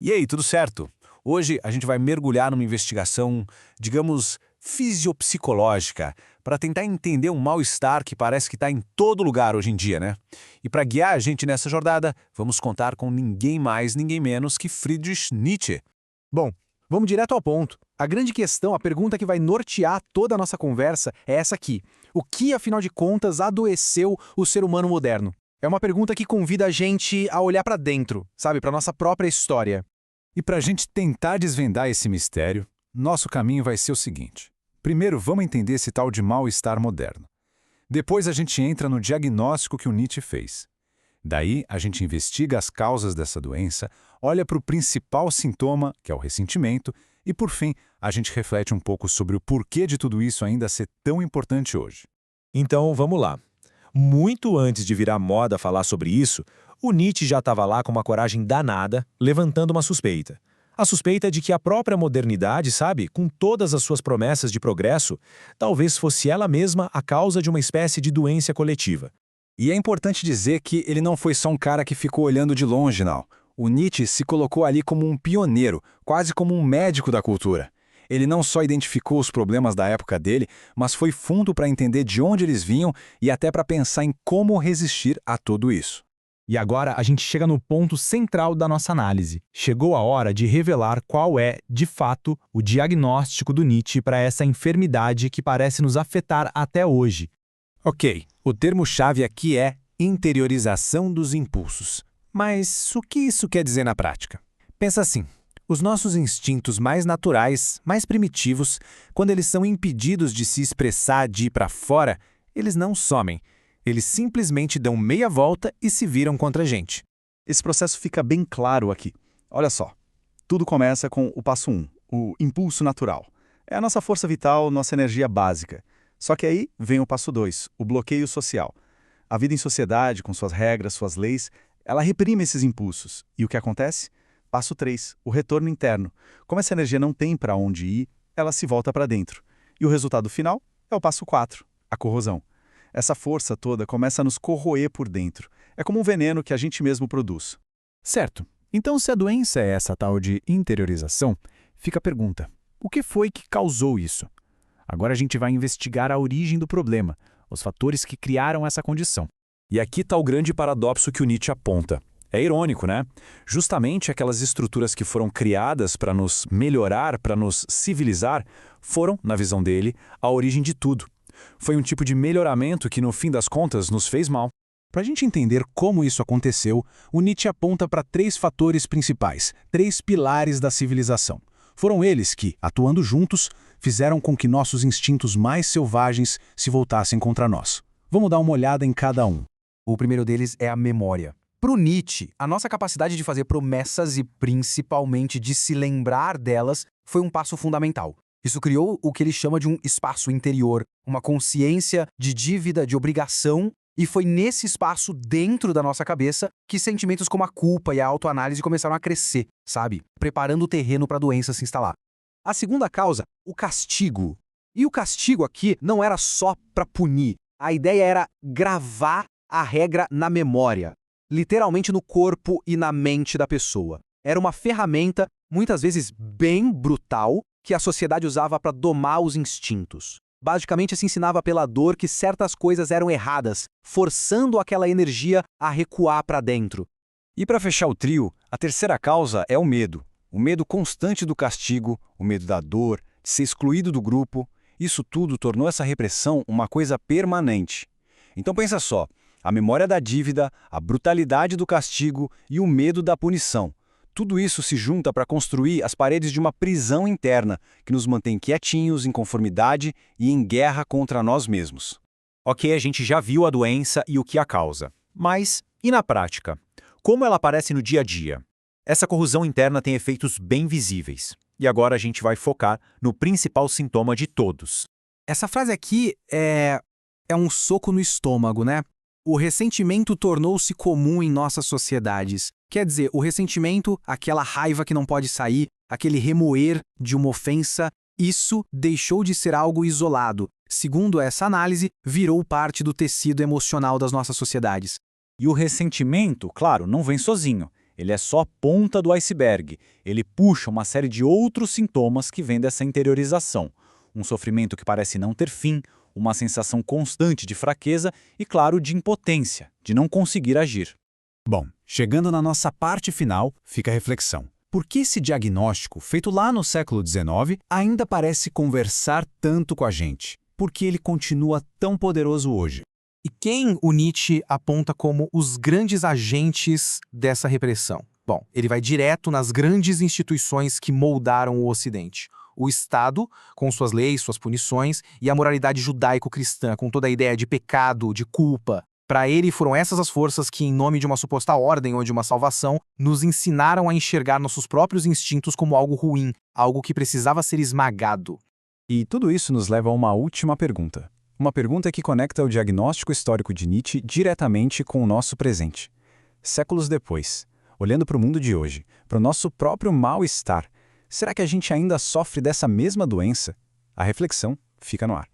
E aí, tudo certo? Hoje a gente vai mergulhar numa investigação, digamos, fisiopsicológica, para tentar entender um mal-estar que parece que está em todo lugar hoje em dia, né? E para guiar a gente nessa jornada, vamos contar com ninguém mais, ninguém menos que Friedrich Nietzsche. Bom, vamos direto ao ponto. A grande questão, a pergunta que vai nortear toda a nossa conversa é essa aqui. O que, afinal de contas, adoeceu o ser humano moderno? É uma pergunta que convida a gente a olhar para dentro, sabe, para nossa própria história. E para a gente tentar desvendar esse mistério, nosso caminho vai ser o seguinte. Primeiro, vamos entender esse tal de mal-estar moderno. Depois a gente entra no diagnóstico que o Nietzsche fez. Daí, a gente investiga as causas dessa doença, olha para o principal sintoma, que é o ressentimento, e, por fim, a gente reflete um pouco sobre o porquê de tudo isso ainda ser tão importante hoje. Então, vamos lá. Muito antes de virar moda falar sobre isso, o Nietzsche já estava lá com uma coragem danada, levantando uma suspeita. A suspeita de que a própria modernidade, sabe, com todas as suas promessas de progresso, talvez fosse ela mesma a causa de uma espécie de doença coletiva. E é importante dizer que ele não foi só um cara que ficou olhando de longe, não. O Nietzsche se colocou ali como um pioneiro, quase como um médico da cultura. Ele não só identificou os problemas da época dele, mas foi fundo para entender de onde eles vinham e até para pensar em como resistir a tudo isso. E agora a gente chega no ponto central da nossa análise. Chegou a hora de revelar qual é, de fato, o diagnóstico do Nietzsche para essa enfermidade que parece nos afetar até hoje. Ok, o termo-chave aqui é interiorização dos impulsos. Mas o que isso quer dizer na prática? Pensa assim. Os nossos instintos mais naturais, mais primitivos, quando eles são impedidos de se expressar, de ir para fora, eles não somem. Eles simplesmente dão meia volta e se viram contra a gente. Esse processo fica bem claro aqui. Olha só, tudo começa com o passo 1, o impulso natural. É a nossa força vital, nossa energia básica. Só que aí vem o passo 2, o bloqueio social. A vida em sociedade, com suas regras, suas leis, ela reprime esses impulsos. E o que acontece? Passo 3, o retorno interno. Como essa energia não tem para onde ir, ela se volta para dentro. E o resultado final é o passo 4, a corrosão. Essa força toda começa a nos corroer por dentro. É como um veneno que a gente mesmo produz. Certo. Então, se a doença é essa tal de interiorização, fica a pergunta: o que foi que causou isso? Agora a gente vai investigar a origem do problema, os fatores que criaram essa condição. E aqui está o grande paradoxo que o Nietzsche aponta. É irônico, né? Justamente aquelas estruturas que foram criadas para nos melhorar, para nos civilizar, foram, na visão dele, a origem de tudo. Foi um tipo de melhoramento que, no fim das contas, nos fez mal. Para a gente entender como isso aconteceu, o Nietzsche aponta para 3 fatores principais, 3 pilares da civilização. Foram eles que, atuando juntos, fizeram com que nossos instintos mais selvagens se voltassem contra nós. Vamos dar uma olhada em cada um. O primeiro deles é a memória. Para o Nietzsche, a nossa capacidade de fazer promessas e, principalmente, de se lembrar delas foi um passo fundamental. Isso criou o que ele chama de um espaço interior, uma consciência de dívida, de obrigação, e foi nesse espaço dentro da nossa cabeça que sentimentos como a culpa e a autoanálise começaram a crescer, sabe? Preparando o terreno para a doença se instalar. A segunda causa, o castigo. E o castigo aqui não era só para punir. A ideia era gravar a regra na memória, literalmente no corpo e na mente da pessoa. Era uma ferramenta, muitas vezes bem brutal, que a sociedade usava para domar os instintos. Basicamente, se ensinava pela dor que certas coisas eram erradas, forçando aquela energia a recuar para dentro. E para fechar o trio, a terceira causa é o medo. O medo constante do castigo, o medo da dor, de ser excluído do grupo. Isso tudo tornou essa repressão uma coisa permanente. Então pensa só, a memória da dívida, a brutalidade do castigo e o medo da punição. Tudo isso se junta para construir as paredes de uma prisão interna que nos mantém quietinhos, em conformidade e em guerra contra nós mesmos. Ok, a gente já viu a doença e o que a causa. Mas, e na prática? Como ela aparece no dia a dia? Essa corrosão interna tem efeitos bem visíveis. E agora a gente vai focar no principal sintoma de todos. Essa frase aqui é um soco no estômago, né? O ressentimento tornou-se comum em nossas sociedades. Quer dizer, o ressentimento, aquela raiva que não pode sair, aquele remoer de uma ofensa, isso deixou de ser algo isolado. Segundo essa análise, virou parte do tecido emocional das nossas sociedades. E o ressentimento, claro, não vem sozinho. Ele é só a ponta do iceberg. Ele puxa uma série de outros sintomas que vêm dessa interiorização. Um sofrimento que parece não ter fim, uma sensação constante de fraqueza e, claro, de impotência, de não conseguir agir. Bom, chegando na nossa parte final, fica a reflexão. Por que esse diagnóstico, feito lá no século XIX, ainda parece conversar tanto com a gente? Por que ele continua tão poderoso hoje? E quem o Nietzsche aponta como os grandes agentes dessa repressão? Bom, ele vai direto nas grandes instituições que moldaram o Ocidente. O Estado, com suas leis, suas punições, e a moralidade judaico-cristã, com toda a ideia de pecado, de culpa. Para ele, foram essas as forças que, em nome de uma suposta ordem ou de uma salvação, nos ensinaram a enxergar nossos próprios instintos como algo ruim, algo que precisava ser esmagado. E tudo isso nos leva a uma última pergunta. Uma pergunta que conecta o diagnóstico histórico de Nietzsche diretamente com o nosso presente. Séculos depois, olhando para o mundo de hoje, para o nosso próprio mal-estar, será que a gente ainda sofre dessa mesma doença? A reflexão fica no ar.